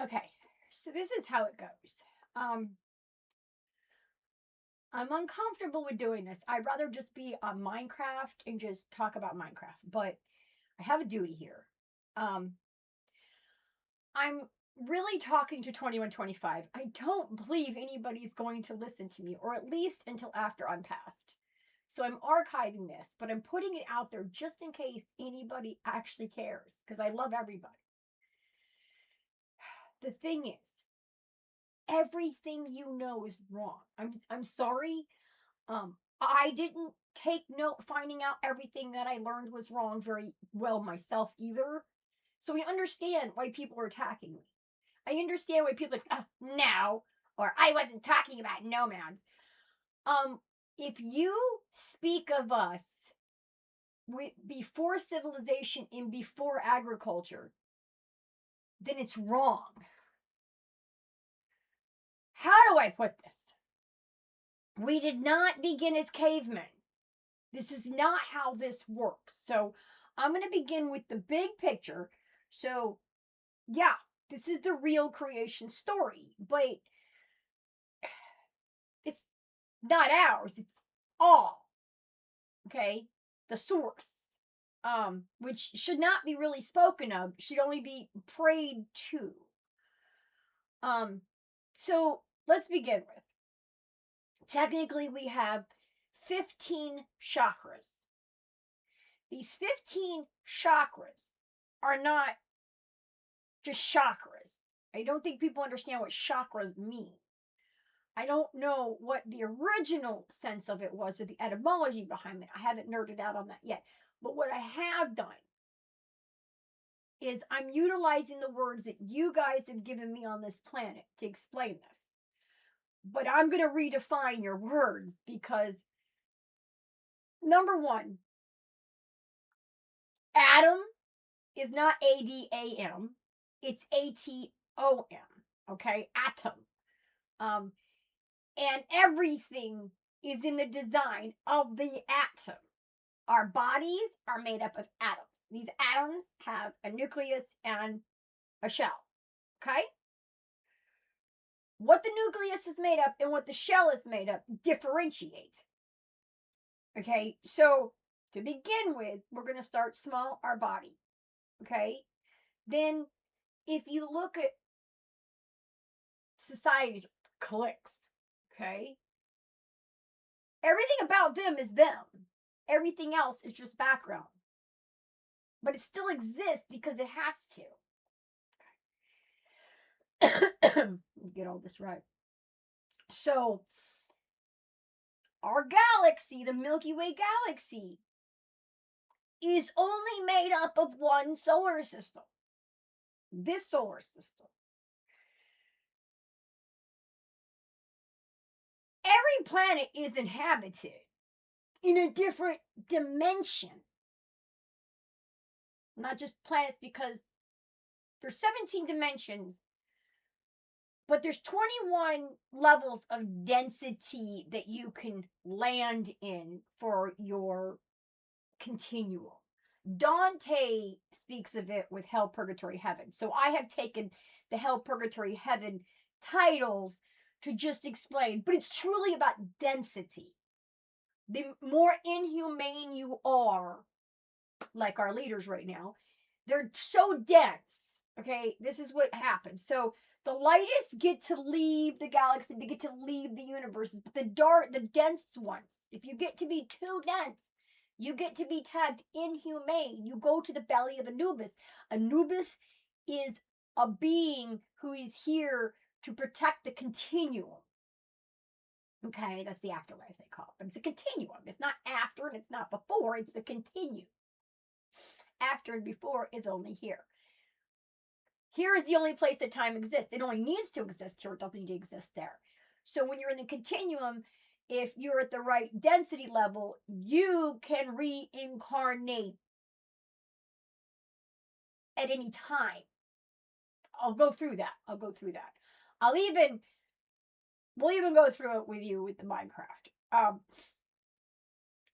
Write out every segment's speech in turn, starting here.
Okay, so this is how it goes. Um, I'm uncomfortable with doing this. I'd rather just be on Minecraft and just talk about Minecraft, but I have a duty here. Um, I'm really talking to 21, 25. I don't believe anybody's going to listen to me, or at least until after I'm passed. So I'm archiving this, but I'm putting it out there just in case anybody actually cares, because I love everybody. The thing is, everything you know is wrong. I'm sorry. I didn't take note finding out everything that I learned was wrong very well myself either. So I understand why people are attacking me. I understand why people are like, no, or I wasn't talking about nomads. Um, if you speak of us before civilization and before agriculture, then it's wrong. How do I put this? We did not begin as cavemen. This is not how this works. So I'm going to begin with the big picture. So, yeah, this is the real creation story, but it's not ours. It's all, okay? The source, which should not be really spoken of, should only be prayed to. Um, so let's begin with. Technically, we have 15 chakras. These 15 chakras are not just chakras. I don't think people understand what chakras mean. I don't know what the original sense of it was or the etymology behind it. I haven't nerded out on that yet. But what I have done is I'm utilizing the words that you guys have given me on this planet to explain this. But I'm going to redefine your words because, number one, Adam is not ADAM, it's ATOM, okay? Atom. Um, and everything is in the design of the atom. Our bodies are made up of atoms. These atoms have a nucleus and a shell, okay? What the nucleus is made up and what the shell is made up differentiate. Okay, so to begin with, we're going to start small, our body. Okay, then if you look at societies, cliques, okay, everything about them is them. Everything else is just background. But it still exists because it has to. Get all this right. So, our galaxy, the Milky Way galaxy, is only made up of one solar system. This solar system. Every planet is inhabited in a different dimension. Not just planets, because there's 17 dimensions, but there's 21 levels of density that you can land in for your continuum. Dante speaks of it with hell, purgatory, heaven. So I have taken the hell, purgatory, heaven titles to just explain, but it's truly about density. The more inhumane you are, like our leaders right now, they're so dense. Okay, this is what happens. So the lightest get to leave the galaxy, they get to leave the universe, but the dense ones, if you get to be too dense, you get to be tagged inhumane. You go to the belly of Anubis. Anubis is a being who is here to protect the continuum. Okay, that's the afterlife they call it. But it's a continuum. It's not after and it's not before. It's a continuum. After and before is only here. Here is the only place that time exists. It only needs to exist here. It doesn't need to exist there. So when you're in the continuum, if you're at the right density level, you can reincarnate at any time. I'll go through that. We'll even go through it with you with the Minecraft.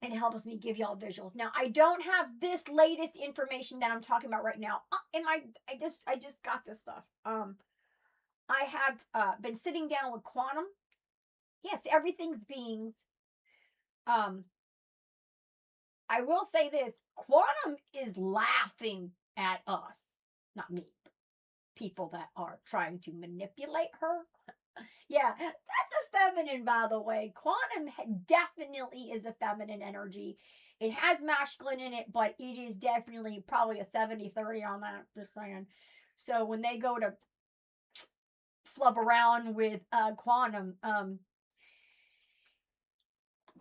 It helps me give y'all visuals. Now, I don't have this latest information that I'm talking about right now. I just got this stuff. I have been sitting down with quantum. Yes, everything's beings. Um, I will say this: quantum is laughing at us, not me. People that are trying to manipulate her. Yeah, that's a feminine, by the way. Quantum definitely is a feminine energy. It has masculine in it, but it is definitely probably a 70-30 on that. Just saying. So when they go to flub around with quantum,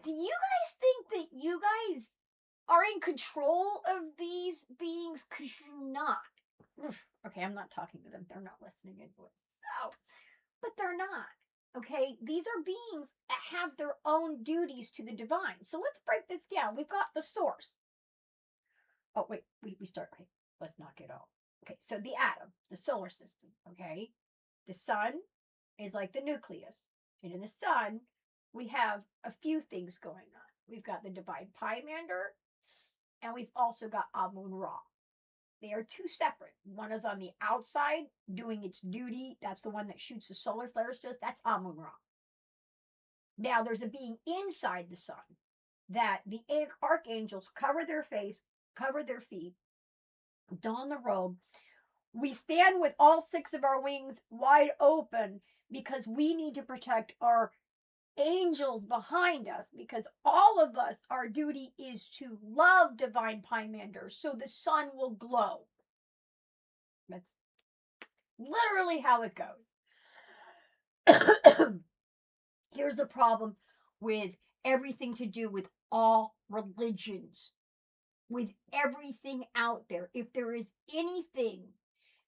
do you guys think that you guys are in control of these beings? Because you're not. Okay, I'm not talking to them. They're not listening into it. So, but they're not. Okay, these are beings that have their own duties to the divine. So let's break this down. We've got the source. Oh, wait, we start. Okay, let's knock it off. Okay, so the atom, the solar system. Okay, the sun is like the nucleus. And in the sun, we have a few things going on. We've got the divine Pymander, and we've also got Amun Ra. They are two separate. One is on the outside doing its duty. That's the one that shoots the solar flares just. That's Amun Ra. Now there's a being inside the sun that the archangels cover their face, cover their feet, don the robe. We stand with all six of our wings wide open because we need to protect our angels behind us, because all of us, our duty is to love divine Pymander so the sun will glow. That's literally how it goes. Here's the problem with everything to do with all religions, with everything out there. If there is anything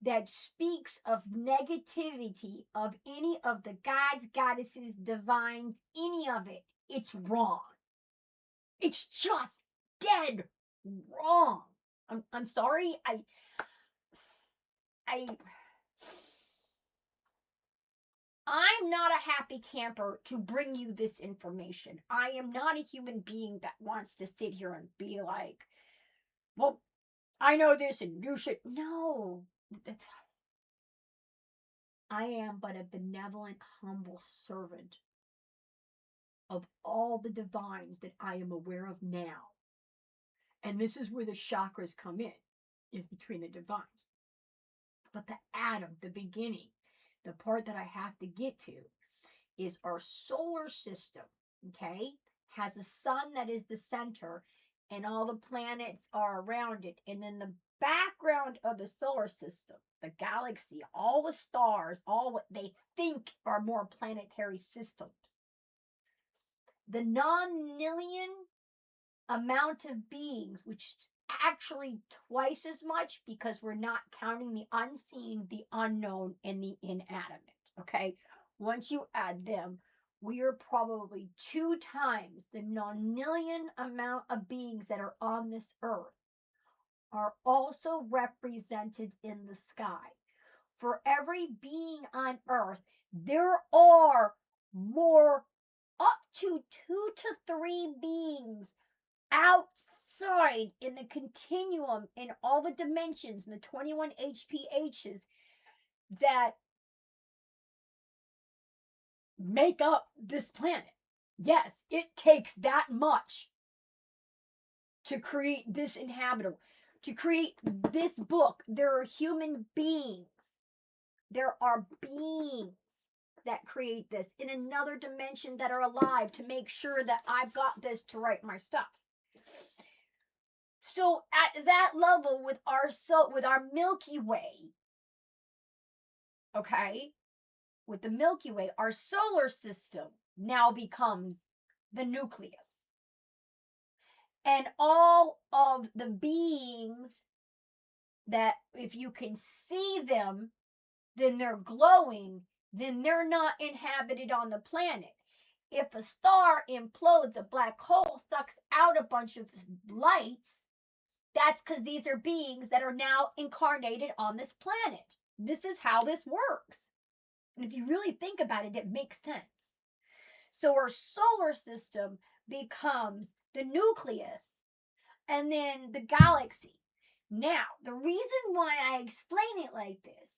that speaks of negativity of any of the gods, goddesses, divines, any of it, it's wrong. It's just dead wrong. I'm sorry. I'm not a happy camper to bring you this information. I am not a human being that wants to sit here and be like, well, I know this and you should. No, that's, I am but a benevolent, humble servant of all the divines that I am aware of now. And this is where the chakras come in, is between the divines. But the atom, the beginning, the part that I have to get to is our solar system, okay? Has a sun that is the center, and all the planets are around it. And then the background of the solar system, the galaxy, all the stars, all what they think are more planetary systems. The non-nillion amount of beings, which is actually twice as much because we're not counting the unseen, the unknown, and the inanimate, okay? Once you add them, we are probably 2 times the non-nillion amount of beings that are on this earth are also represented in the sky. For every being on earth, there are more, up to 2 to 3 beings outside in the continuum, in all the dimensions, in the 21 HPHs that make up this planet. Yes, it takes that much to create this inhabitable, to create this book. There are human beings. There are beings that create this in another dimension that are alive to make sure that I've got this to write my stuff. So at that level with our Milky Way, okay, with the Milky Way, our solar system now becomes the nucleus. And all of the beings that, if you can see them, then they're glowing, then they're not inhabited on the planet. If a star implodes, a black hole sucks out a bunch of lights, that's because these are beings that are now incarnated on this planet. This is how this works. And if you really think about it, it makes sense. So our solar system becomes the nucleus and then the galaxy. Now, the reason why I explain it like this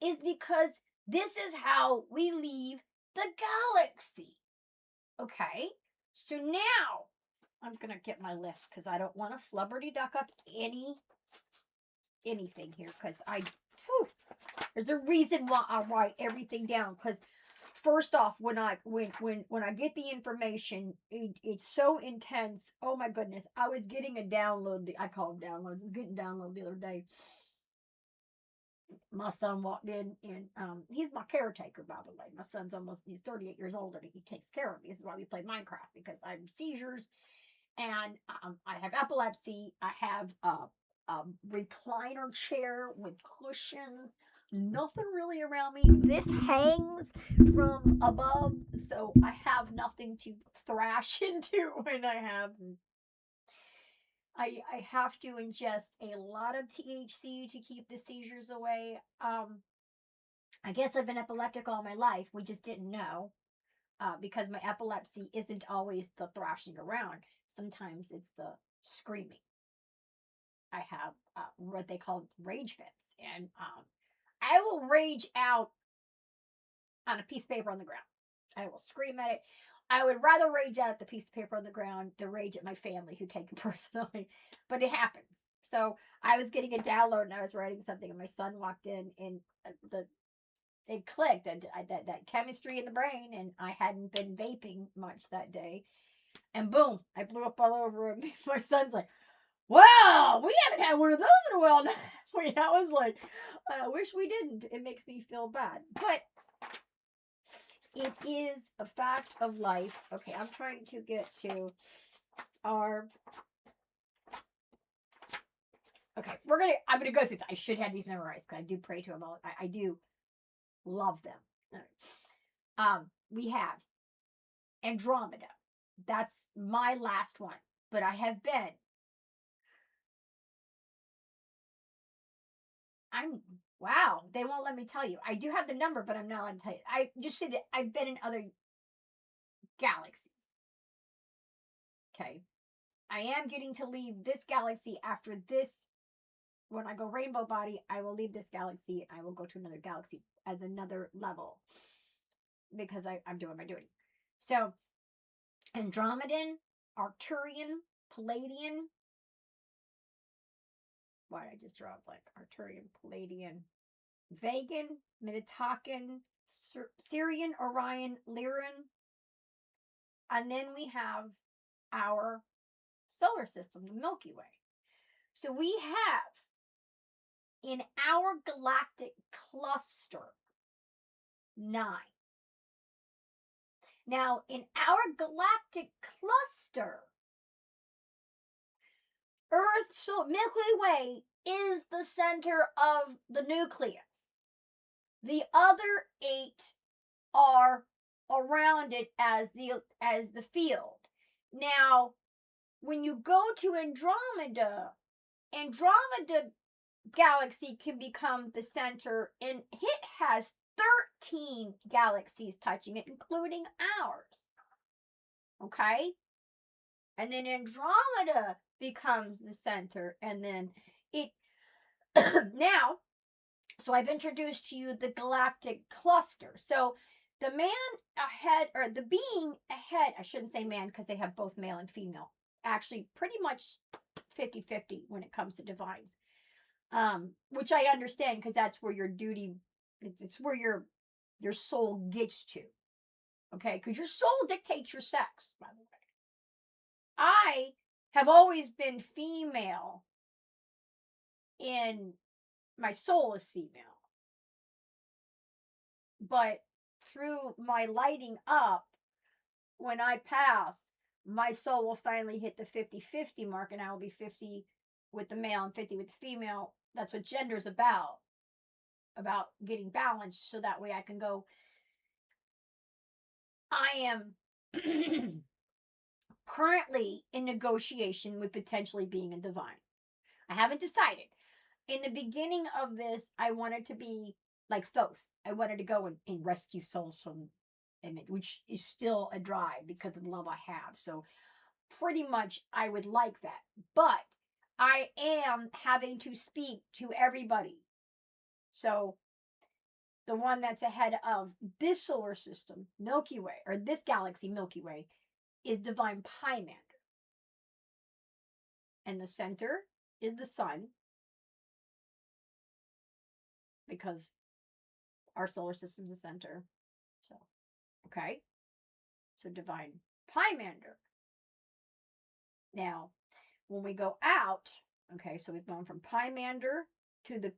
is because This is how we leave the galaxy. Okay, so now I'm gonna get my list because I don't want to flubberty duck up anything here because there's a reason why I write everything down. Because first off, when I get the information, it's so intense. Oh my goodness, I was getting a download. I call them downloads. I was getting a download the other day. My son walked in, and he's my caretaker, by the way. My son's he's 38 years old, and he takes care of me. This is why we play Minecraft, because I have seizures, and I have epilepsy. I have a recliner chair with cushions. Nothing really around me. This hangs from above, so I have nothing to thrash into when I have to ingest a lot of THC to keep the seizures away. I guess I've been epileptic all my life. We just didn't know, because my epilepsy isn't always the thrashing around. Sometimes it's the screaming. I have what they call rage fits, and I will rage out on a piece of paper on the ground. I will scream at it. I would rather rage out at the piece of paper on the ground than rage at my family who take it personally, but it happens. So I was getting a download, and I was writing something, and my son walked in, and it clicked, and that chemistry in the brain, and I hadn't been vaping much that day, and boom, I blew up all over him. My son's like, "Wow, we haven't had one of those in a while now." I was like, "I wish we didn't." It makes me feel bad, but it is a fact of life. Okay, I'm trying to get to our. Okay, I'm gonna go through this. I should have these memorized because I do pray to them all. I do love them. We have Andromeda. That's my last one. But I have been. Wow, they won't let me tell you. I do have the number, but I'm not allowed to tell you. I just say that I've been in other galaxies. Okay. I am getting to leave this galaxy after this. When I go rainbow body, I will leave this galaxy and I will go to another galaxy as another level, because I'm doing my duty. So, Andromedan, Arcturian, Palladian. Why did I just draw a blank? Arcturian, Palladian, Vegan, Minatokan, Syrian, Orion, Lyran. And then we have our solar system, the Milky Way. So we have in our galactic cluster 9. Now, in our galactic cluster, Earth, so Milky Way is the center of the nucleus. The other 8 are around it as the field. Now, when you go to Andromeda galaxy can become the center, and it has 13 galaxies touching it, including ours. Okay? And then Andromeda becomes the center, and then it now, so I've introduced to you the galactic cluster. So the man ahead, or the being ahead, I shouldn't say man because they have both male and female. Actually, pretty much 50-50 when it comes to divines. Which I understand, because that's where your duty, it's where your soul gets to. Okay? Because your soul dictates your sex, by the way. I have always been female, in my soul is female. But through my lighting up, when I pass, my soul will finally hit the 50-50 mark, and I will be 50 with the male and 50 with the female. That's what gender's about getting balanced, so that way I can go. I am currently in negotiation with potentially being a divine. I haven't decided. In the beginning of this, I wanted to be like Thoth. I wanted to go and rescue souls from Emmett, which is still a drive because of the love I have. So pretty much I would like that. But I am having to speak to everybody. So the one that's ahead of this solar system, Milky Way, or this galaxy, Milky Way, is divine Pymander. And the center is the sun, because our solar system's the center. So, okay. So divine Pymander. Now, when we go out, okay, so we've gone from Pymander to the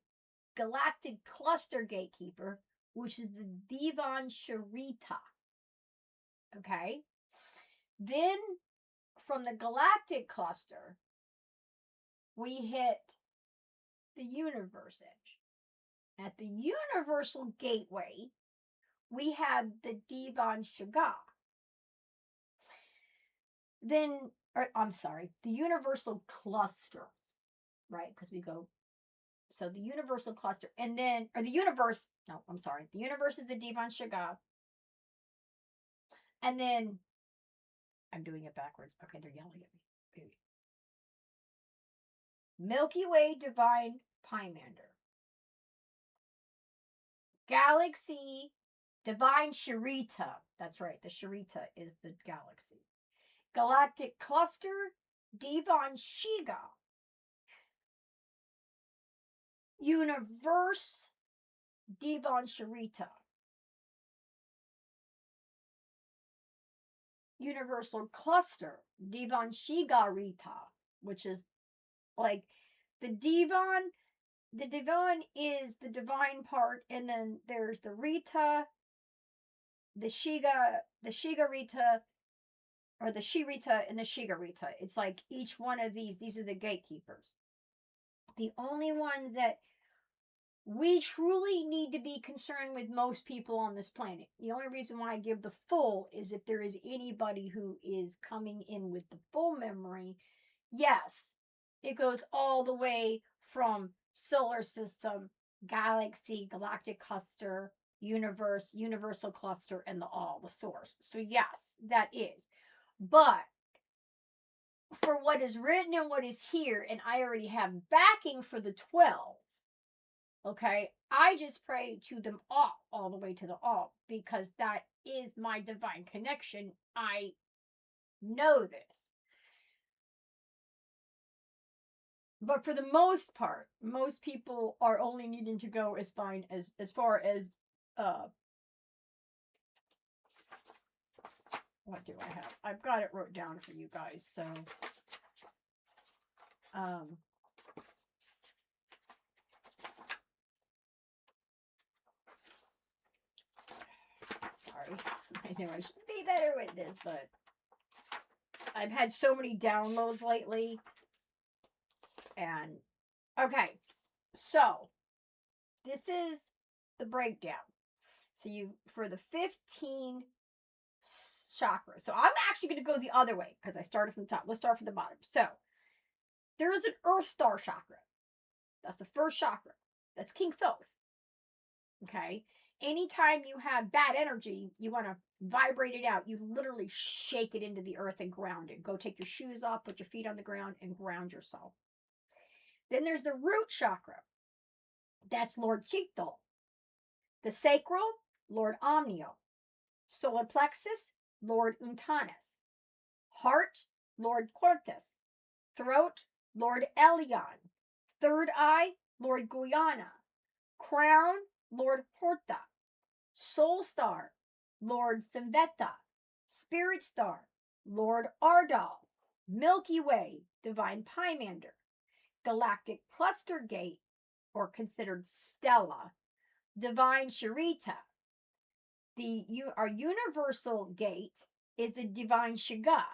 galactic cluster gatekeeper, which is the Divan Sharita. Okay. Then from the galactic cluster, we hit the universe edge. At the universal gateway, we have the Divan Shaga. Then, the universal cluster, right? Because we go, so the universal cluster, and then, or the universe, the universe is the Divan Shaga. And then, I'm doing it backwards. Okay, they're yelling at me. Milky Way, divine Pymander. Galaxy, divine Sharita. That's right, the Sharita is the galaxy. Galactic cluster, Divan Shiga. Universe, Divan Sharita. Universal cluster, Divan Shigarita, which is like the Divan. The Divan is the divine part, and then there's the Rita, the Shigarita, or the Shirita and the Shigarita. It's like each one of these are the gatekeepers. The only ones that we truly need to be concerned with, most people on this planet. The only reason why I give the full is if there is anybody who is coming in with the full memory. Yes, it goes all the way from solar system, galaxy, galactic cluster, universe, universal cluster, and the source. So yes, that is. But for what is written and what is here, and I already have backing for the 12, okay, I just pray to them all the way to the all, because that is my divine connection. I know this. But for the most part, most people are only needing to go as far as what do I have? I've got it wrote down for you guys. So sorry. I know I should be better with this, but I've had so many downloads lately. And okay, so this is the breakdown. So for the 15 chakras. So I'm actually going to go the other way because I started from the top. Let's start from the bottom. So there is an Earth Star chakra. That's the first chakra. That's King Thoth. Okay. Anytime you have bad energy, you want to vibrate it out. You literally shake it into the earth and ground it. Go take your shoes off, put your feet on the ground, and ground yourself. Then there's the root chakra. That's Lord Chikdol. The sacral, Lord Omnio. Solar plexus, Lord Untanas. Heart, Lord Cortes. Throat, Lord Elion. Third eye, Lord Guyana. Crown, Lord Horta. Soul star, Lord Samveta. Spirit star, Lord Ardal. Milky Way, divine Pymander. Galactic cluster gate, or considered Stella, divine Sharita. Our universal gate is the divine Shiga,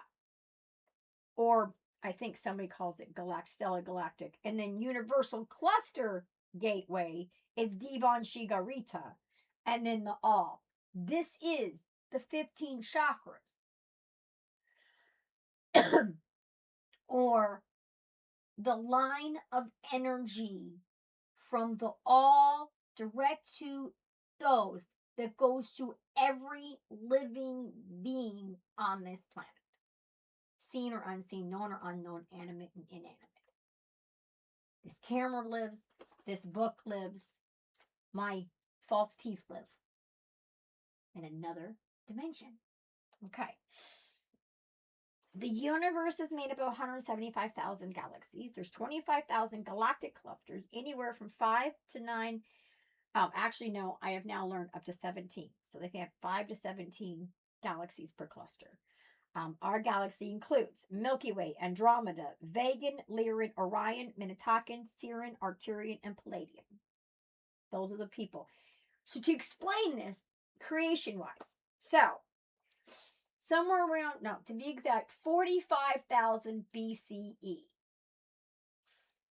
or I think somebody calls it Stella Galactic. And then universal cluster gateway is Divan Shigarita. And then the all. This is the 15 chakras. Or the line of energy from the all direct to those that goes to every living being on this planet. Seen or unseen, known or unknown, animate and inanimate. This camera lives, this book lives, my false teeth live in another dimension. Okay. The universe is made up of 175,000 galaxies. There's 25,000 galactic clusters, anywhere from 5 to 9. Actually, no, I have now learned up to 17. So they can have 5 to 17 galaxies per cluster. Our galaxy includes Milky Way, Andromeda, Vega, Lyran, Orion, Minetakan, Siren, Arcturian, and Palladium. Those are the people. So to explain this creation-wise, so somewhere around, no, to be exact, 45,000 BCE,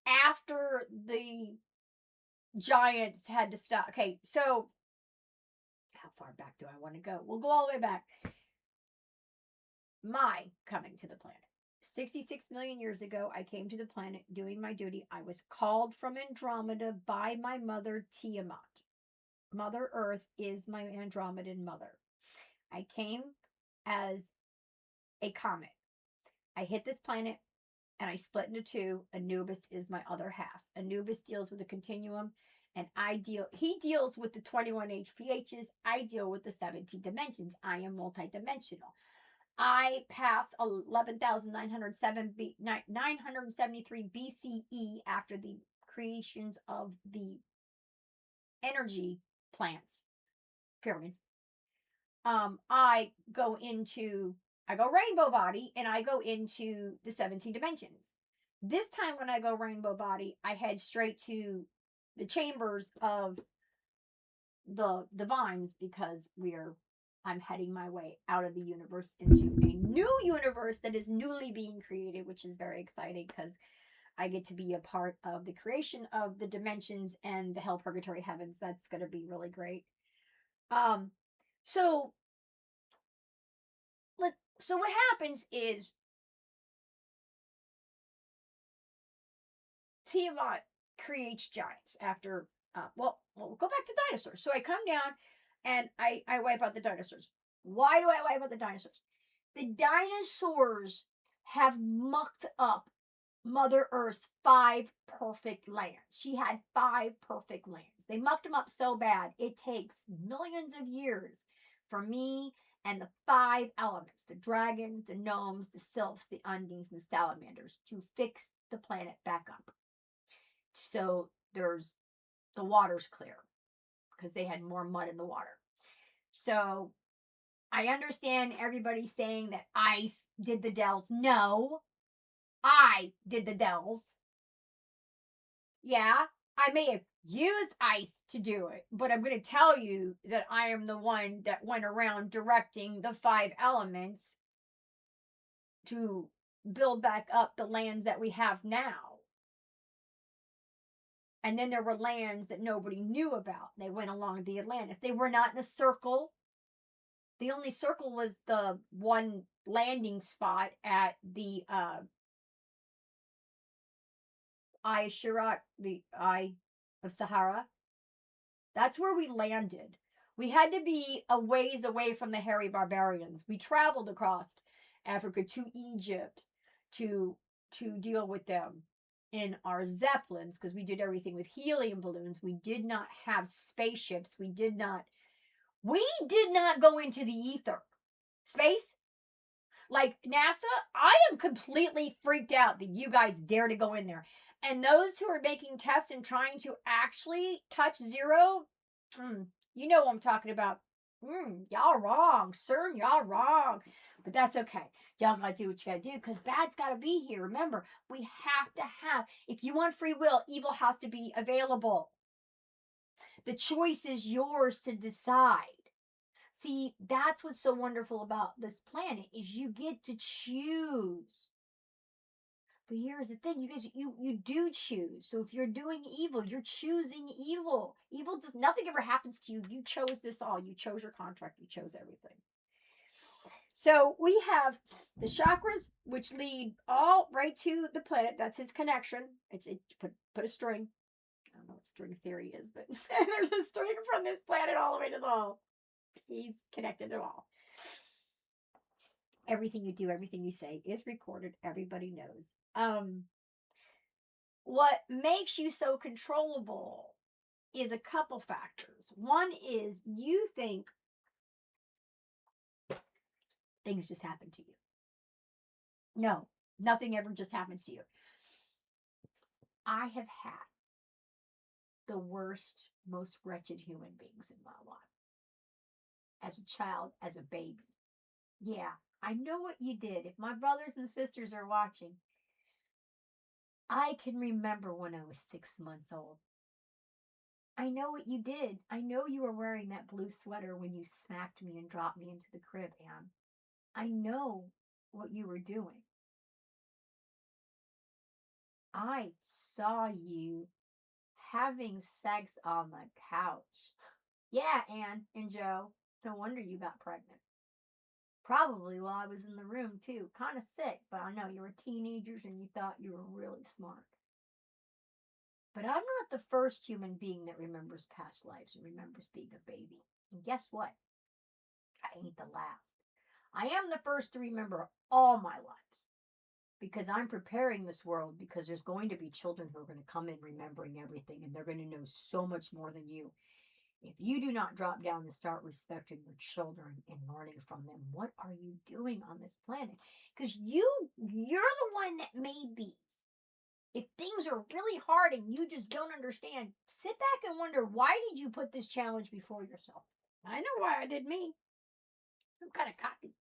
after the giants had to stop. Okay, so how far back do I want to go? We'll go all the way back. My coming to the planet. 66 million years ago, I came to the planet doing my duty. I was called from Andromeda by my mother, Tiamat. Mother Earth is my Andromedan mother. I came as a comet. I hit this planet and I split into two. Anubis is my other half. Anubis deals with the continuum, and he deals with the 21 HPHs. I deal with the 17 dimensions. I am multidimensional. I pass 11,973 BCE after the creations of the energy plants, pyramids. I go rainbow body, and I go into the 17 dimensions. This time when I go rainbow body, I head straight to the chambers of the divines, because I'm heading my way out of the universe into a new universe that is newly being created, which is very exciting because I get to be a part of the creation of the dimensions and the hell, purgatory, heavens. That's going to be really great. So what happens is Tiamat creates giants after, we'll go back to dinosaurs. So I come down and I wipe out the dinosaurs. Why do I wipe out the dinosaurs? The dinosaurs have mucked up Mother Earth's 5 perfect lands. She had 5 perfect lands. They mucked them up so bad, it takes millions of years for me and the 5 elements, the dragons, the gnomes, the sylphs, the undines, and the salamanders, to fix the planet back up. So the water's clear, because they had more mud in the water. So I understand everybody saying that ice did the dells. No, I did the dells. Yeah, I may have used ice to do it, but I'm going to tell you that I am the one that went around directing the 5 elements to build back up the lands that we have now. And then there were lands that nobody knew about. They went along the Atlantis. They were not in a circle. The only circle was the one landing spot at the Eye of Shirak, the Eye of Sahara. That's where we landed. We had to be a ways away from the hairy barbarians. We traveled across Africa to Egypt to deal with them in our zeppelins, because we did everything with helium balloons. We did not have spaceships. We did not go into the ether. Space? Like NASA, I am completely freaked out that you guys dare to go in there. And those who are making tests and trying to actually touch zero, you know what I'm talking about. Y'all wrong, sir. Y'all wrong. But that's okay. Y'all gotta do what you gotta do, because bad's gotta be here. Remember, we have to have, if you want free will, evil has to be available. The choice is yours to decide. See, that's what's so wonderful about this planet, is you get to choose. But here's the thing, you guys, you do choose. So if you're doing evil, you're choosing evil. Nothing ever happens to you. You chose this all. You chose your contract. You chose everything. So we have the chakras, which lead all right to the planet. That's his connection. Put a string. I don't know what string theory is, but there's a string from this planet all the way to the wall. He's connected it all. Everything you do, everything you say is recorded. Everybody knows. What makes you so controllable is a couple factors. One is you think things just happen to you. No, nothing ever just happens to you. I have had the worst, most wretched human beings in my life. As a child, as a baby. Yeah, I know what you did. If my brothers and sisters are watching, I can remember when I was 6 months old. I know what you did. I know you were wearing that blue sweater when you smacked me and dropped me into the crib, Anne. I know what you were doing. I saw you having sex on the couch. Yeah, Anne and Joe. No wonder you got pregnant. Probably while I was in the room, too. Kind of sick, but I know you were teenagers and you thought you were really smart. But I'm not the first human being that remembers past lives and remembers being a baby. And guess what? I ain't the last. I am the first to remember all my lives because I'm preparing this world because there's going to be children who are going to come in remembering everything and they're going to know so much more than you. If you do not drop down and start respecting your children and learning from them, what are you doing on this planet? Because you're the one that made these. If things are really hard and you just don't understand, sit back and wonder, why did you put this challenge before yourself? I know why I did me. I'm kind of cocky.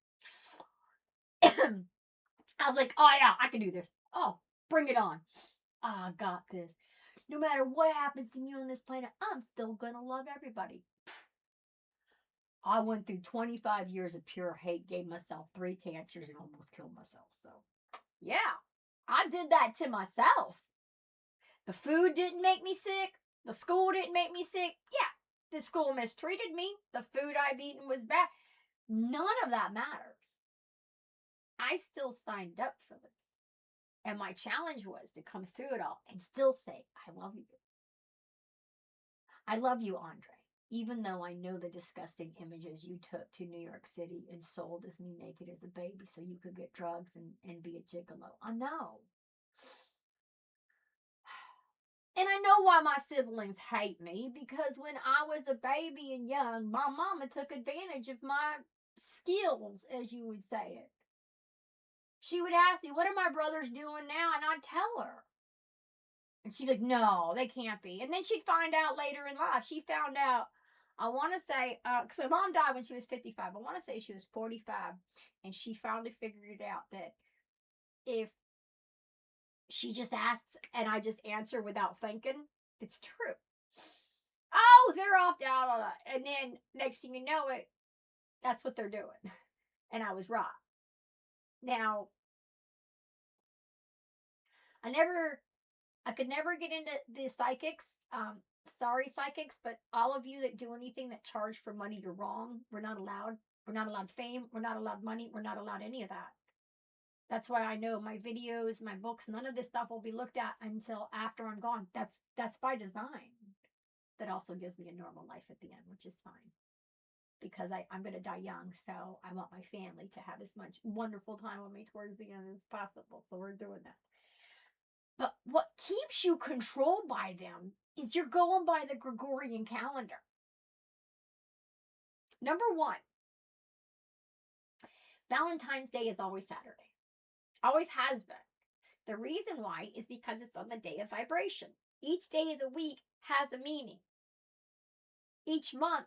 I was like, oh yeah, I can do this. Oh, bring it on. I got this. No matter what happens to me on this planet, I'm still going to love everybody. I went through 25 years of pure hate, gave myself 3 cancers, and almost killed myself. So, yeah, I did that to myself. The food didn't make me sick. The school didn't make me sick. Yeah, the school mistreated me. The food I've eaten was bad. None of that matters. I still signed up for this. And my challenge was to come through it all and still say, I love you. I love you, Andre. Even though I know the disgusting images you took to New York City and sold as me naked as a baby so you could get drugs and be a gigolo. I know. And I know why my siblings hate me, because when I was a baby and young, my mama took advantage of my skills, as you would say it. She would ask me, what are my brothers doing now? And I'd tell her. And she'd be like, no, they can't be. And then she'd find out later in life. She found out, I want to say, because my mom died when she was 55. I want to say she was 45. And she finally figured it out that if she just asks and I just answer without thinking, it's true. Oh, they're off, blah, blah, blah. And then next thing you know it, that's what they're doing. And I was right. Now, I could never get into the psychics. Sorry, psychics, but all of you that do anything that charge for money, you're wrong. We're not allowed. We're not allowed fame. We're not allowed money. We're not allowed any of that. That's why I know my videos, my books, none of this stuff will be looked at until after I'm gone. That's by design. That also gives me a normal life at the end, which is fine. Because I'm going to die young, so I want my family to have as much wonderful time with me towards the end as possible. So we're doing that. But what keeps you controlled by them is you're going by the Gregorian calendar. Number 1, Valentine's Day is always Saturday. Always has been. The reason why is because it's on the day of vibration. Each day of the week has a meaning. Each month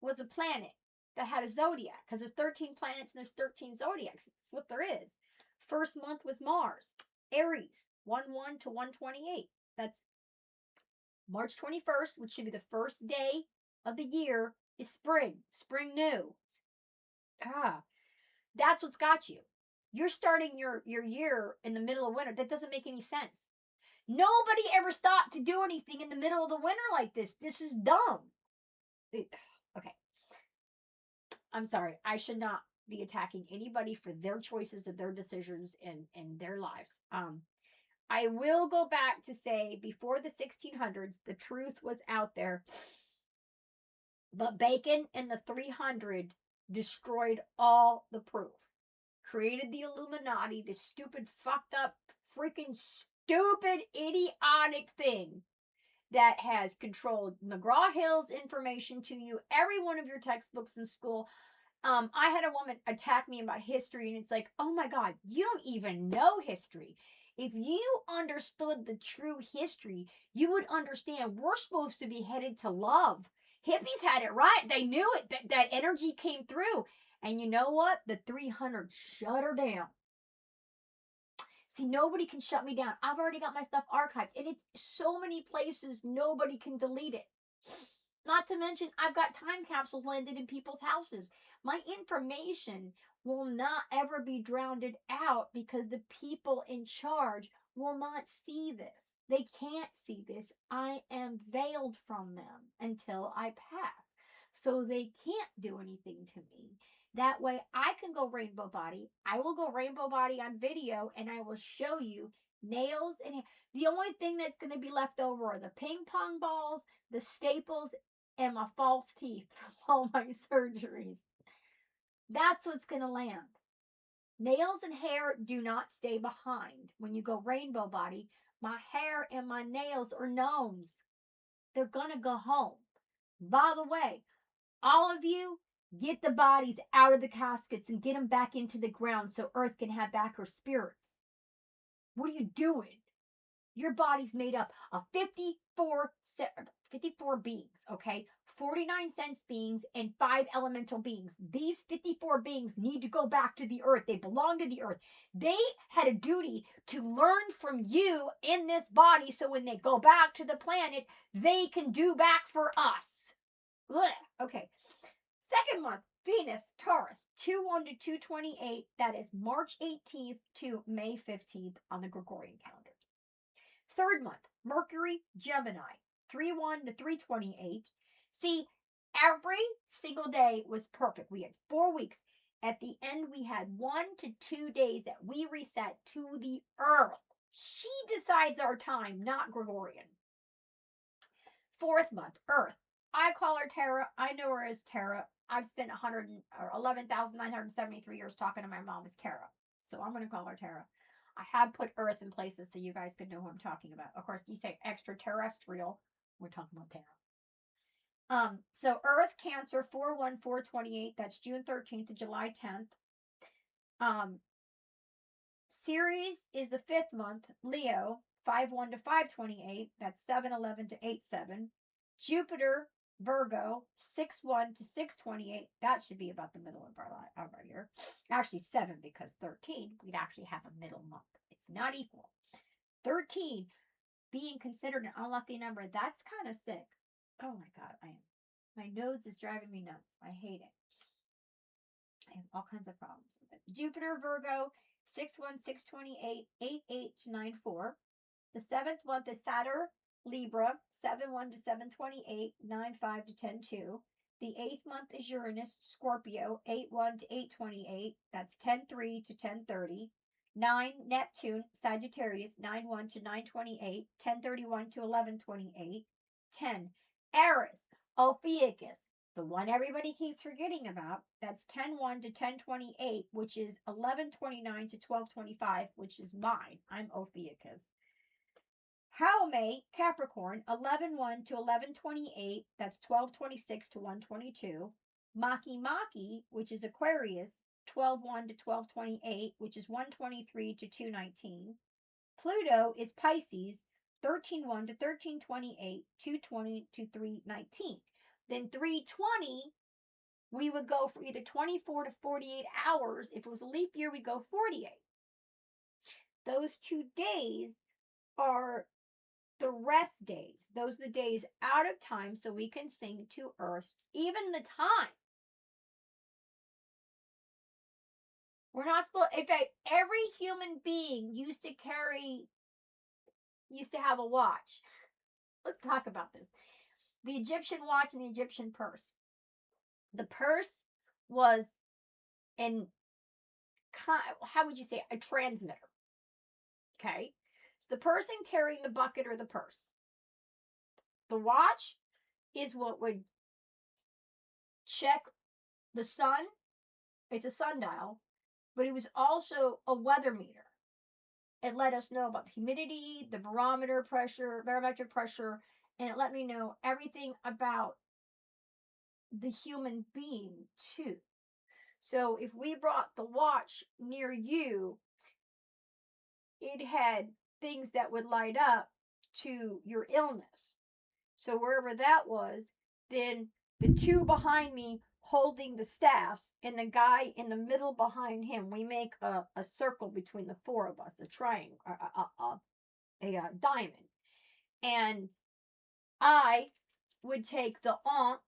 was a planet that had a zodiac, because there's 13 planets and there's 13 zodiacs. It's what there is. First month was Mars, Aries, 1/1 to 1/28. That's March 21st, which should be the first day of the year, is spring. Spring new. That's what's got you. You're starting your year in the middle of winter. That doesn't make any sense. Nobody ever stopped to do anything in the middle of the winter like this. This is dumb. Okay. I'm sorry. I should not be attacking anybody for their choices and their decisions in their lives. I will go back to say, before the 1600s, the truth was out there. But Bacon and the 300 destroyed all the proof. Created the Illuminati, this stupid, fucked up, freaking stupid, idiotic thing. that has controlled McGraw-Hill's information to you, every one of your textbooks in school. I had a woman attack me about history, and it's like, oh my God, you don't even know history. If you understood the true history, you would understand we're supposed to be headed to love. Hippies had it right. They knew it. That energy came through. And you know what? The 300 shut her down. See, nobody can shut me down. I've already got my stuff archived, and it's so many places, nobody can delete it. Not to mention, I've got time capsules landed in people's houses. My information will not ever be drowned out because the people in charge will not see this. They can't see this. I am veiled from them until I pass. So they can't do anything to me. That way I can go rainbow body. I will go rainbow body on video, and I will show you nails. And the only thing that's going to be left over are the ping pong balls, the staples, and my false teeth from all my surgeries. That's what's going to land. Nails and hair do not stay behind. When you go rainbow body, my hair and my nails are gnomes. They're going to go home. By the way, all of you, get the bodies out of the caskets and get them back into the ground so Earth can have back her spirits. What are you doing? Your body's made up of 54 beings, okay? 49 sense beings and 5 elemental beings. These 54 beings need to go back to the earth. They belong to the earth. They had a duty to learn from you in this body so when they go back to the planet, they can do back for us. Ugh. Okay. Second month, Venus, Taurus, 2-1 to 228. That is March 18th to May 15th on the Gregorian calendar. Third month, Mercury, Gemini, 3-1 to 328. See, every single day was perfect. We had 4 weeks. At the end, we had 1 to 2 days that we reset to the earth. She decides our time, not Gregorian. Fourth month, Earth. I call her Terra. I know her as Terra. I've spent 11,973 years talking to my mom as Terra. So I'm going to call her Terra. I have put Earth in places so you guys can know who I'm talking about. Of course, you say extraterrestrial, we're talking about Terra. So Earth, Cancer, 4-1-4-28. That's June 13th to July 10th. Ceres is the 5th month, Leo, 5-1 to 5-28. That's 7-11 to 8-7. Jupiter, Virgo, 6-1 to 6-28. That should be about the middle of our year. Actually, 7 because 13, we'd actually have a middle month. It's not equal. 13 being considered an unlucky number. That's kind of sick. Oh my God, I am. My nose is driving me nuts. I hate it. I have all kinds of problems with it. Jupiter, Virgo, 6-1, 6-28, 8-8 to 9-4. The 7th month is Saturn, Libra, 7-1 to 7-28, 9-5 to 10-2. The 8th month is Uranus, Scorpio, 8-1 to 8-28. That's 10-3 to 10-30. 9, Neptune, Sagittarius, 9-1 to 9-28, 10-31 to 11-28. 10, Eris, Ophiuchus, the one everybody keeps forgetting about. That's 10-1 to 10-28, which is 11-29 to 12-25, which is mine. I'm Ophiuchus. Haume, Capricorn, 11-1 to 11-28. That's 12-26 to 1-22. Maki, which is Aquarius, 12-1 to 12-28, which is 1-23 to 2-19. Pluto is Pisces, 13-1 to 13-28, 2-20 to 3-19. Then 3-20, we would go for either 24 to 48 hours. If it was a leap year, we'd go 48. Those 2 days are the rest days. Those are the days out of time so we can sing to Earth. Even the time. We're not supposed, in fact, every human being used to have a watch. Let's talk about this. The Egyptian watch and the Egyptian purse. The purse was how would you say, a transmitter. Okay. The person carrying the bucket or the purse. The watch is what would check the sun. It's a sundial, but it was also a weather meter. It let us know about the humidity, the barometric pressure, And it let me know everything about the human being, too. So if we brought the watch near you, it had things that would light up to your illness. So wherever that was, then the two behind me holding the staffs and the guy in the middle behind him, we make a circle between the four of us, a triangle, a diamond. And I would take the Ankh,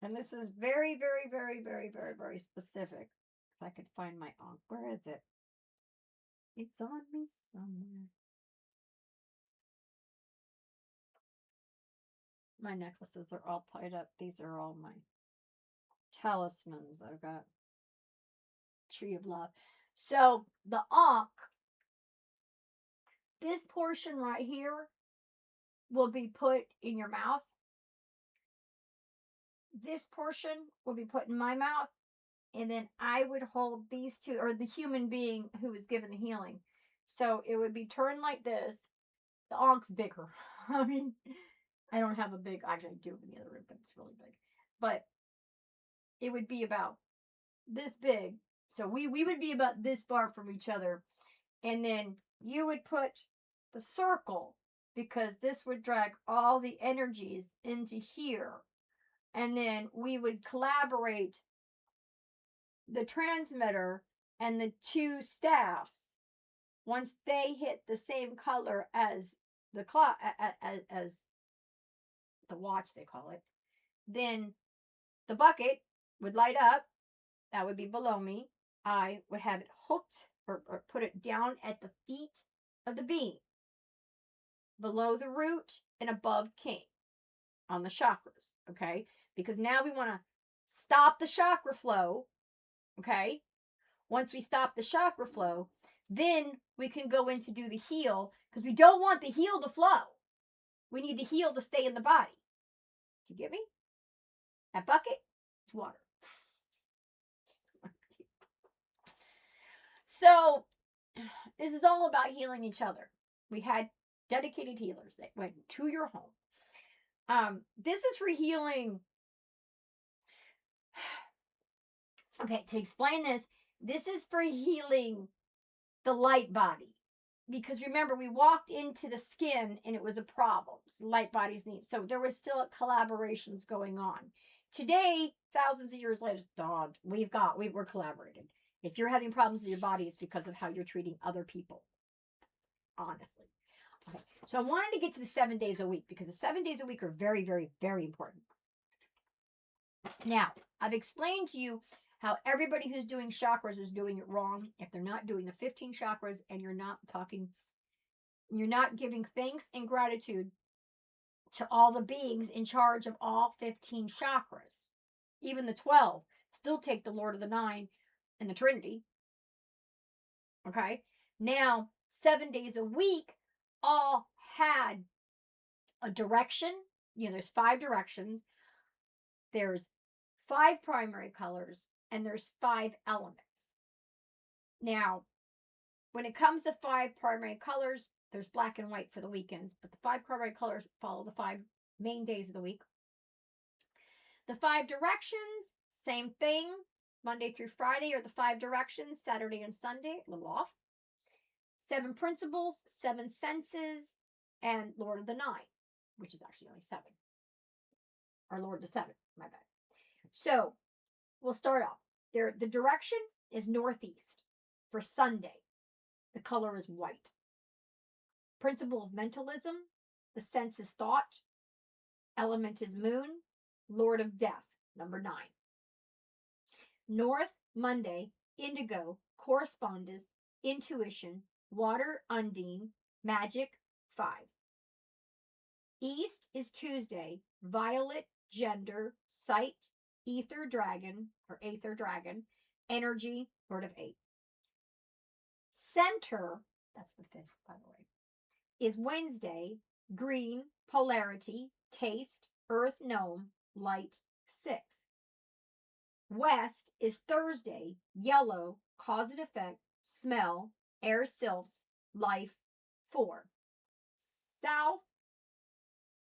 and this is very, very, very, very, very, very specific. If I could find my Ankh, where is it? It's on me somewhere. My necklaces are all tied up. These are all my talismans. I've got Tree of Love. So the Ankh, this portion right here will be put in your mouth. This portion will be put in my mouth. And then I would hold these two, or the human being who was given the healing. So it would be turned like this. The Ankh's bigger. I mean, I don't have a big, actually I do in the other room, but it's really big. But it would be about this big. So we would be about this far from each other. And then you would put the circle, because this would drag all the energies into here. And then we would collaborate the transmitter and the two staffs. Once they hit the same color as the clock, as the watch, they call it, then the bucket would light up. That would be below me. I would have it hooked or put it down at the feet of the being, below the root and above king, on the chakras, okay? Because now we want to stop the chakra flow, okay? Once we stop the chakra flow, then we can go in to do the heal, because we don't want the heal to flow. We need the heal to stay in the body. Do you get me? That bucket, it's water. So this is all about healing each other. We had dedicated healers that went to your home. This is for healing. Okay, to explain this is for healing the light body. Because remember, we walked into the skin and it was a problem. So light bodies need. So there was still collaborations going on. Today, thousands of years later, dawned. We're collaborating. If you're having problems with your body, it's because of how you're treating other people. Honestly. Okay. So I wanted to get to the 7 days a week, because the 7 days a week are very, very, very important. Now, I've explained to you how everybody who's doing chakras is doing it wrong. If they're not doing the 15 chakras and you're not giving thanks and gratitude to all the beings in charge of all 15 chakras. Even the 12 still take the Lord of the Nine and the Trinity. Okay? Now, 7 days a week all had a direction. There's 5 directions. There's 5 primary colors, and there's 5 elements. Now, when it comes to 5 primary colors, there's black and white for the weekends, but the 5 primary colors follow the 5 main days of the week. The 5 directions, same thing. Monday through Friday are the 5 directions. Saturday and Sunday, a little off. 7 principles, 7 senses, and Lord of the Nine, which is actually only 7. Or Lord of the 7, my bad. So, we'll start off. The direction is northeast for Sunday. The color is white. Principle is mentalism. The sense is thought. Element is moon. Lord of death, number 9. North, Monday, indigo, correspondence, intuition, water, undine, magic, 5. East is Tuesday, violet, gender, sight, ether dragon, energy, Lord of 8. Center, that's the 5th, by the way, is Wednesday, green, polarity, taste, earth gnome, light, 6. West is Thursday, yellow, cause and effect, smell, air sylphs, life, 4. South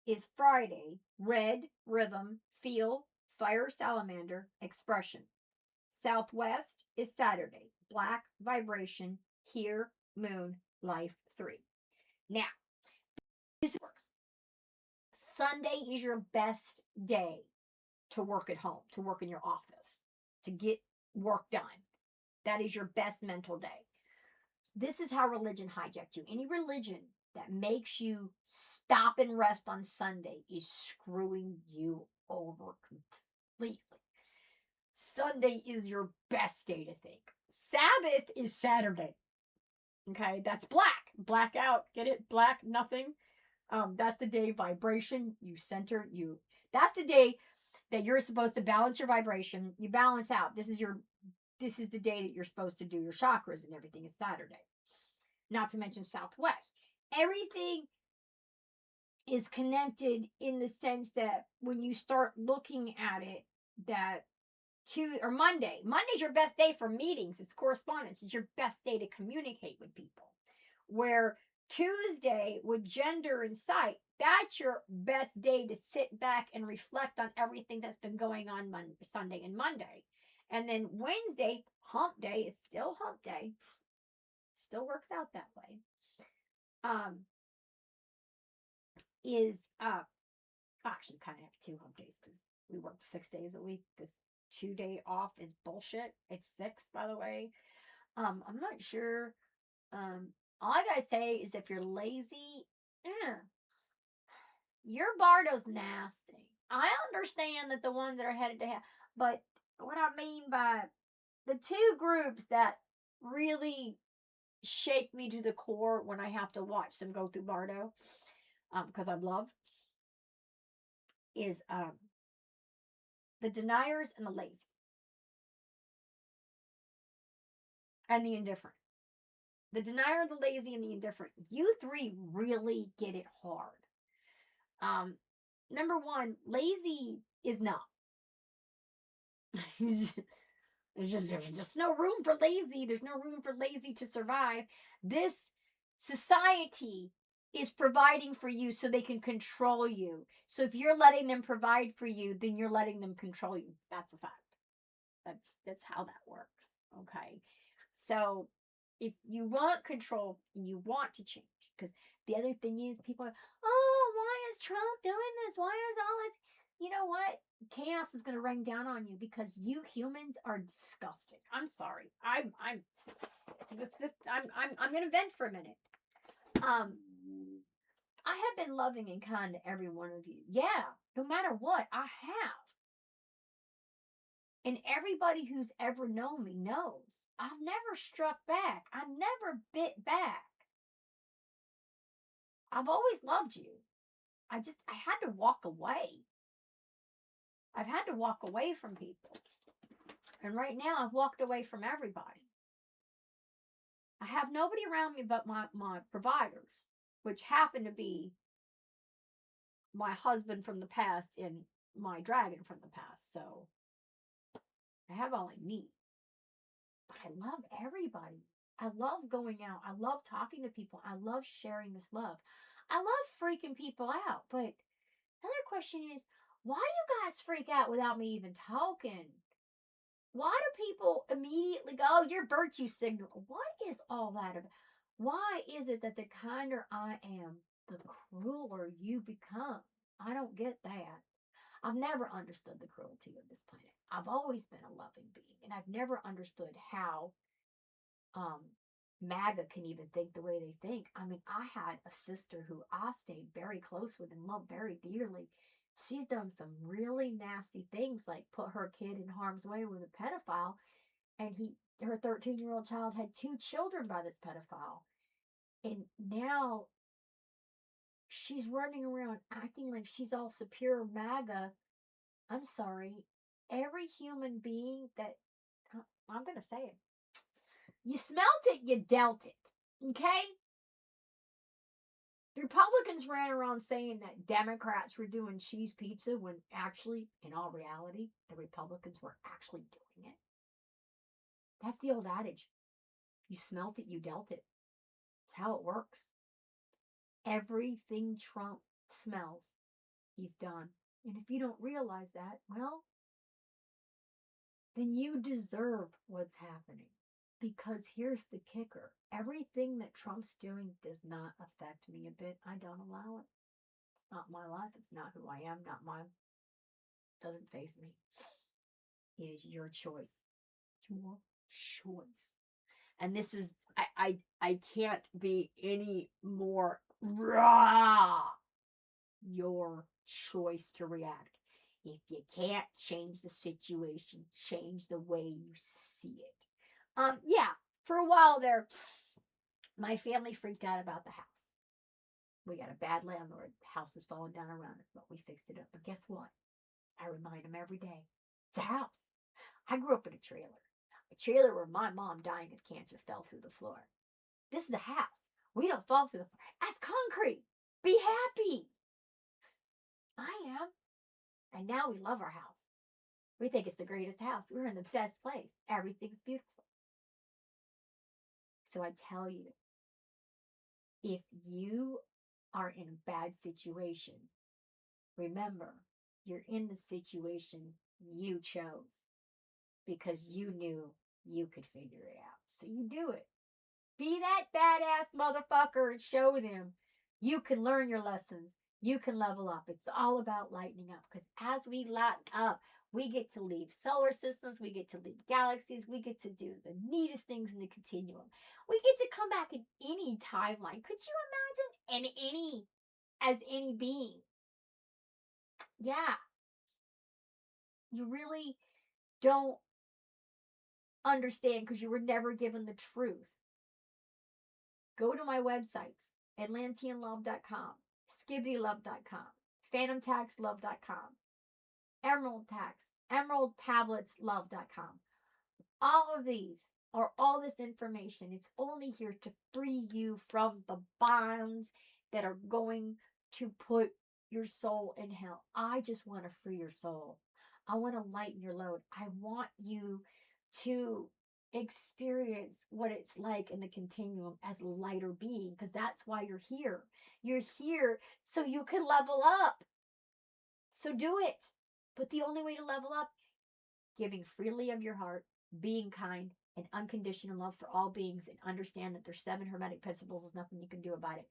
is Friday, red, rhythm, feel, fire, salamander, expression. Southwest is Saturday, black, vibration, here, moon, life, 3. Now, this works. Sunday is your best day to work at home, to work in your office, to get work done. That is your best mental day. This is how religion hijacked you. Any religion that makes you stop and rest on Sunday is screwing you over completely. Sunday is your best day to think. Sabbath is Saturday. Okay, that's black. Black out. Get it? Black, nothing. That's the day vibration. You center. That's the day that you're supposed to balance your vibration. You balance out. This is the day that you're supposed to do your chakras and everything is Saturday. Not to mention Southwest. Everything is connected in the sense that when you start looking at it, that Monday's your best day for meetings. It's correspondence. It's your best day to communicate with people. Where Tuesday with gender and sight, that's your best day to sit back and reflect on everything that's been going on Sunday and Monday. And then Wednesday, hump day, is still hump day. Still works out that way. Actually kind of have 2 hump days because we worked 6 days a week. This 2-day off is bullshit. It's 6, by the way. I'm not sure. All I gotta say is if you're lazy, your Bardo's nasty. I understand that the ones that are headed to hell, but what I mean by the 2 groups that really shake me to the core when I have to watch them go through Bardo, because I love, is the deniers and the lazy. And the indifferent. The denier, the lazy, and the indifferent. You 3 really get it hard. Number 1, lazy is not. There's just no room for lazy. There's no room for lazy to survive. This society is providing for you so they can control you. So if you're letting them provide for you, then you're letting them control you. That's a fact. That's how that works. Okay. So if you want control and you want to change, because the other thing is people are, oh, why is Trump doing this? Why is all this? You know what? Chaos is going to rain down on you because you humans are disgusting. I'm sorry. I'm going to vent for a minute. I have been loving and kind to every one of you. Yeah, no matter what, I have. And everybody who's ever known me knows I've never struck back. I never bit back. I've always loved you. I had to walk away. I've had to walk away from people. And right now I've walked away from everybody. I have nobody around me but my providers, which happen to be my husband from the past and my dragon from the past. So I have all I need. But I love everybody. I love going out. I love talking to people. I love sharing this love. I love freaking people out. But another question is, why you guys freak out without me even talking? Why do people immediately go, oh, your virtue signal? What is all that about? Why is it that the kinder I am, the crueler you become? I don't get that. I've never understood the cruelty of this planet. I've always been a loving being, and I've never understood how MAGA can even think the way they think. I mean, I had a sister who I stayed very close with and loved very dearly. She's done some really nasty things, like put her kid in harm's way with a pedophile, and her 13-year-old child had 2 children by this pedophile. And now she's running around acting like she's all superior MAGA. I'm sorry. Every human being that, I'm going to say it. You smelt it, you dealt it. Okay? The Republicans ran around saying that Democrats were doing cheese pizza when actually, in all reality, the Republicans were actually doing it. That's the old adage. You smelt it, you dealt it. It's how it works. Everything Trump smells, he's done. And if you don't realize that, well, then you deserve what's happening. Because here's the kicker. Everything that Trump's doing does not affect me a bit. I don't allow it. It's not my life. It's not who I am. Not mine. Doesn't face me. It is your choice. Your choice. And this is, I can't be any more raw. Your choice to react. If you can't change the situation, change the way you see it. Yeah, for a while there, my family freaked out about the house. We got a bad landlord. The house is falling down around us, but we fixed it up. But guess what? I remind them every day. It's a house. I grew up in a trailer where my mom dying of cancer fell through the floor. This is a house. We don't fall through the floor. That's concrete. Be happy. I am. And now we love our house. We think it's the greatest house. We're in the best place. Everything's beautiful. So I tell you, if you are in a bad situation, remember, you're in the situation you chose because you knew you could figure it out. So you do it. Be that badass motherfucker and show them you can learn your lessons. You can level up. It's all about lightening up, because as we light up, we get to leave solar systems. We get to leave galaxies. We get to do the neatest things in the continuum. We get to come back in any timeline. Could you imagine? And as any being. Yeah. You really don't understand because you were never given the truth. Go to my websites, atlanteanlove.com, skibbitylove.com, phantomtaxlove.com, emeraldtabletslove.com. All of these are all this information. It's only here to free you from the bonds that are going to put your soul in hell. I just want to free your soul. I want to lighten your load. I want you to experience what it's like in the continuum as a lighter being, because that's why you're here. You're here so you can level up. So do it. But the only way to level up, giving freely of your heart, being kind, and unconditional love for all beings, and understand that there's 7 hermetic principles. There's nothing you can do about it.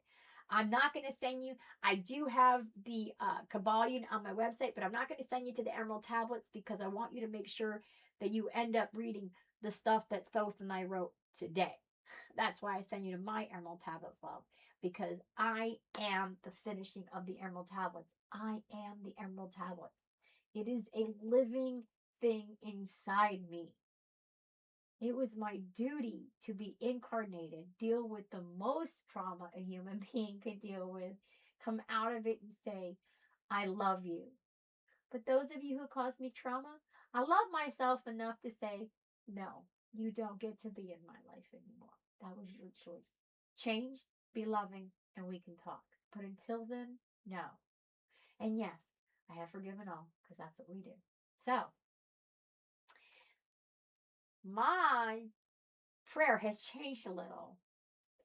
I'm not going to send you, I do have the Kabbalion on my website, but I'm not going to send you to the Emerald Tablets because I want you to make sure that you end up reading the stuff that Thoth and I wrote today. That's why I send you to my Emerald Tablets, love, because I am the finishing of the Emerald Tablets. I am the Emerald Tablets. It is a living thing inside me. It was my duty to be incarnated, deal with the most trauma a human being could deal with, come out of it and say, I love you. But those of you who caused me trauma, I love myself enough to say, no, you don't get to be in my life anymore. That was your choice. Change, be loving, and we can talk. But until then, no. And yes, I have forgiven all, because that's what we do. So, my prayer has changed a little.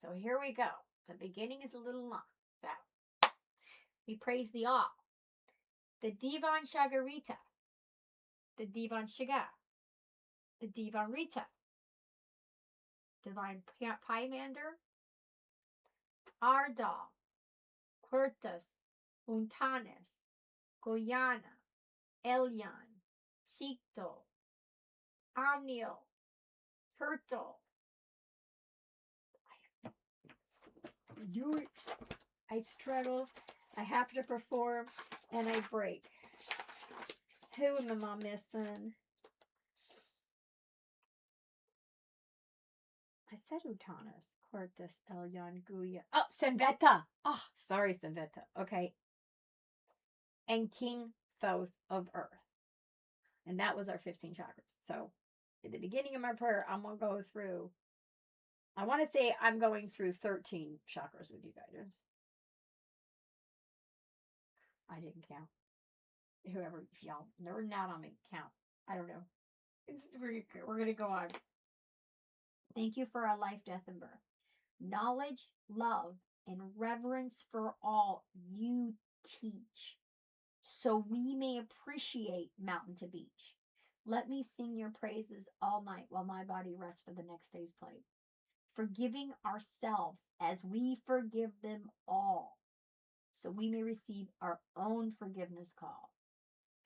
So here we go. The beginning is a little long. So, we praise the all. The Divan Shagarita. The Divan Shiga. The Divan Rita. Divine Pymander. Ardal. Quertus. Untanes. Goyana. Elyon. Shikto. Amniel. Turtle. Do it. I struggle. I have to perform, and I break. Who am I missing? I said Utanus, Quartus, Elyon, Guya. Oh, Senveta. Oh, sorry, Senveta. Okay. And King Thoth of Earth. And that was our 15 chakras. So, at the beginning of my prayer, I'm going to go through, I want to say I'm going through 13 chakras with you guys. I didn't count. Whoever, if y'all nerding out on me, count. I don't know. We're going to go on. Thank you for our life, death, and birth. Knowledge, love, and reverence for all you teach, so we may appreciate mountain to beach. Let me sing your praises all night while my body rests for the next day's play. Forgiving ourselves as we forgive them all, so we may receive our own forgiveness call.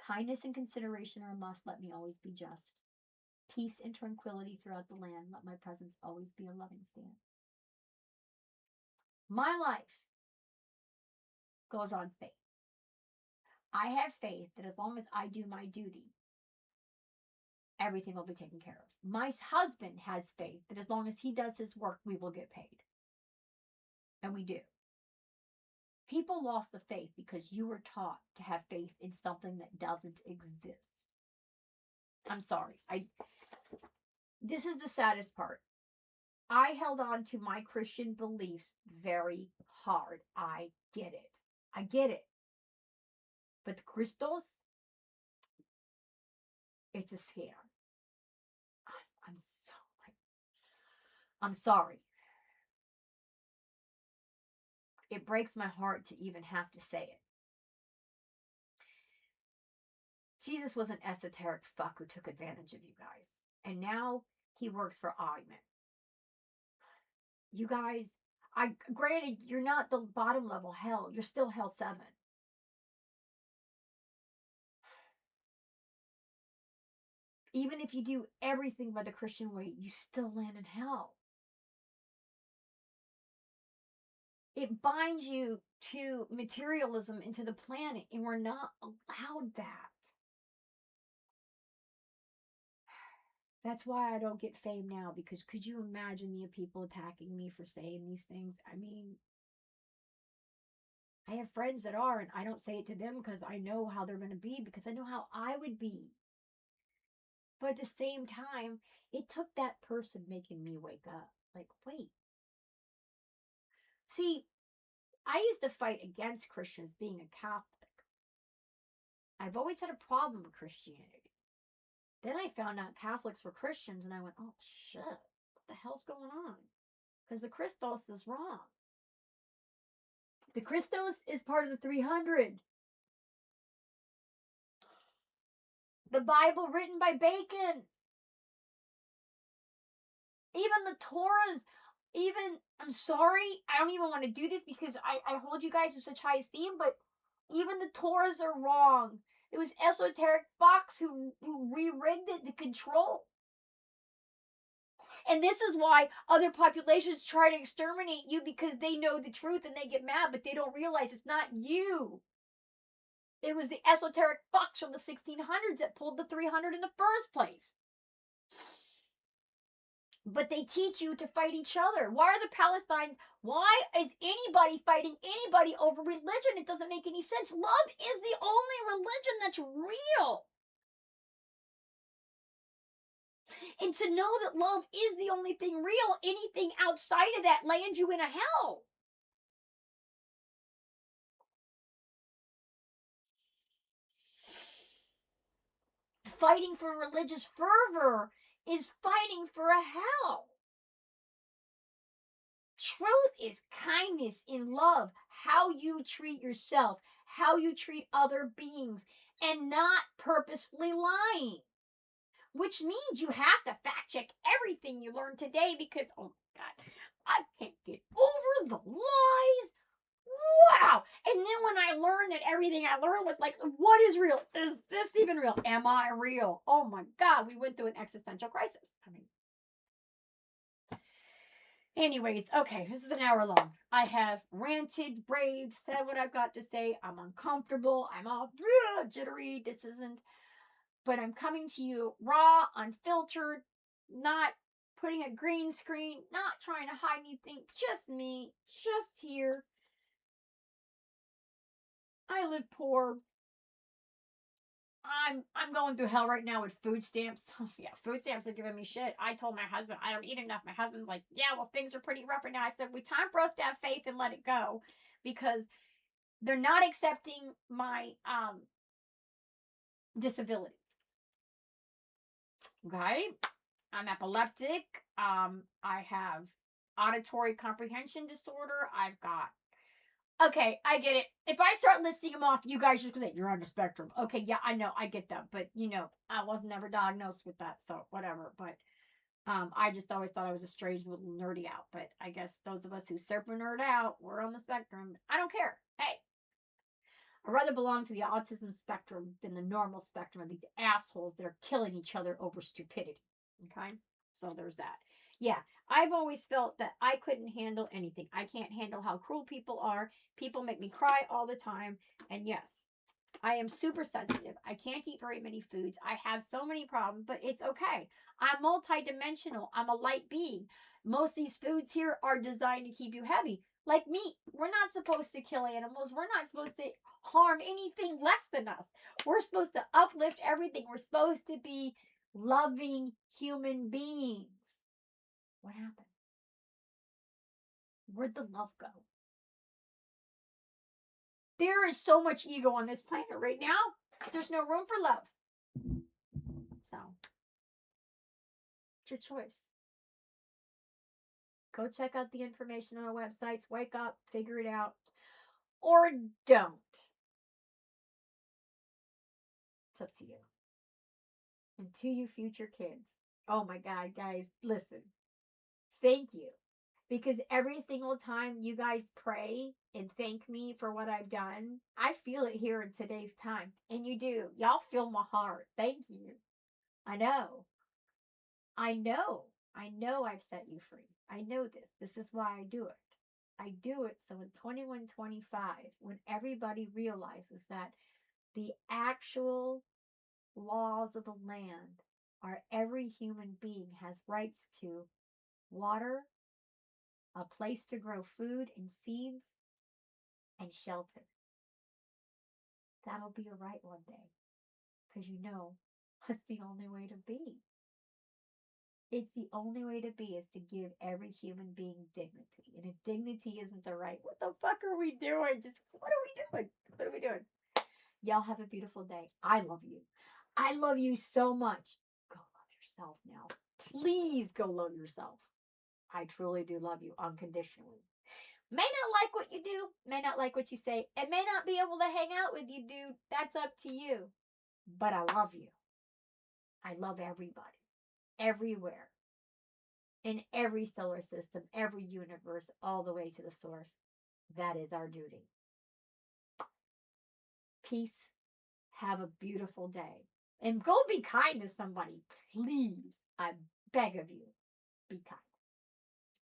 Kindness and consideration are a must. Let me always be just. Peace and tranquility throughout the land. Let my presence always be a loving stand. My life goes on faith. I have faith that as long as I do my duty, everything will be taken care of. My husband has faith that as long as he does his work, we will get paid. And we do. People lost the faith because you were taught to have faith in something that doesn't exist. I'm sorry. This is the saddest part. I held on to my Christian beliefs very hard. I get it. I get it. But the crystals, it's a scam. I'm sorry. It breaks my heart to even have to say it. Jesus was an esoteric fuck who took advantage of you guys. And now he works for Amen. You guys, granted, you're not the bottom level hell. You're still hell 7. Even if you do everything by the Christian way, you still land in hell. It binds you to materialism, into the planet, and we're not allowed that. That's why I don't get fame now, because could you imagine the people attacking me for saying these things? I mean, I have friends that are, and I don't say it to them because I know how they're going to be, because I know how I would be. But at the same time, it took that person making me wake up. Like, wait. See, I used to fight against Christians being a Catholic. I've always had a problem with Christianity. Then I found out Catholics were Christians, and I went, oh, shit. What the hell's going on? Because the Christos is wrong. The Christos is part of the 300. The Bible written by Bacon. Even the Torahs, I'm sorry, I don't even want to do this because I hold you guys in such high esteem, but even the Torahs are wrong. It was esoteric fucks who re-rigged it to control. And this is why other populations try to exterminate you, because they know the truth and they get mad, but they don't realize it's not you. It was the esoteric fucks from the 1600s that pulled the 300 in the first place. But they teach you to fight each other. Why are the Palestinians? Why is anybody fighting anybody over religion? It doesn't make any sense. Love is the only religion that's real. And to know that love is the only thing real, anything outside of that lands you in a hell. Fighting for religious fervor is fighting for a hell. Truth is kindness in love, how you treat yourself, how you treat other beings, and not purposefully lying. Which means you have to fact check everything you learn today, because, oh my God, I can't get over the lies. Wow. And then when I learned that everything I learned was like, what is real? Is this even real? Am I real? Oh my God, we went through an existential crisis. Anyways, okay, this is an hour long. I have ranted, raved, said what I've got to say. I'm uncomfortable. I'm all jittery. This isn't, but I'm coming to you raw, unfiltered, not putting a green screen, not trying to hide anything, just me, just here. I live poor. I'm going through hell right now with food stamps. Yeah, food stamps are giving me shit. I told my husband I don't eat enough. My husband's like, yeah, well, things are pretty rough right now. I said, we time for us to have faith and let it go, because they're not accepting my disability. Okay, I'm epileptic. I have auditory comprehension disorder. I've got. Okay, I get it. If I start listing them off, you guys just gonna say you're on the spectrum. Okay, yeah, I know, I get that, but I was never diagnosed with that, so whatever. But I just always thought I was a strange little nerdy out. But I guess those of us who super nerd out, we're on the spectrum. I don't care. Hey, I rather belong to the autism spectrum than the normal spectrum of these assholes that are killing each other over stupidity. Okay? So there's that. Yeah, I've always felt that I couldn't handle anything. I can't handle how cruel people are. People make me cry all the time. And yes, I am super sensitive. I can't eat very many foods. I have so many problems, but it's okay. I'm multidimensional. I'm a light being. Most of these foods here are designed to keep you heavy. Like meat, we're not supposed to kill animals. We're not supposed to harm anything less than us. We're supposed to uplift everything. We're supposed to be loving human beings. What happened? Where'd the love go? There is so much ego on this planet right now. There's no room for love. So, it's your choice. Go check out the information on our websites. Wake up, figure it out, or don't. It's up to you. And to you future kids. Oh my God, guys, listen. Thank you. Because every single time you guys pray and thank me for what I've done, I feel it here in today's time. And you do. Y'all feel my heart. Thank you. I know. I know. I know I've set you free. I know this. This is why I do it. I do it so in 2125, when everybody realizes that the actual laws of the land are every human being has rights to water, a place to grow food and seeds, and shelter. That'll be a right one day. Because that's the only way to be. It's the only way to be is to give every human being dignity. And if dignity isn't the right, what the fuck are we doing? What are we doing? What are we doing? Y'all have a beautiful day. I love you. I love you so much. Go love yourself now. Please go love yourself. I truly do love you unconditionally. May not like what you do, may not like what you say, and may not be able to hang out with you, dude. That's up to you. But I love you. I love everybody. Everywhere. In every solar system, every universe, all the way to the source. That is our duty. Peace. Have a beautiful day. And go be kind to somebody, please. I beg of you. Be kind.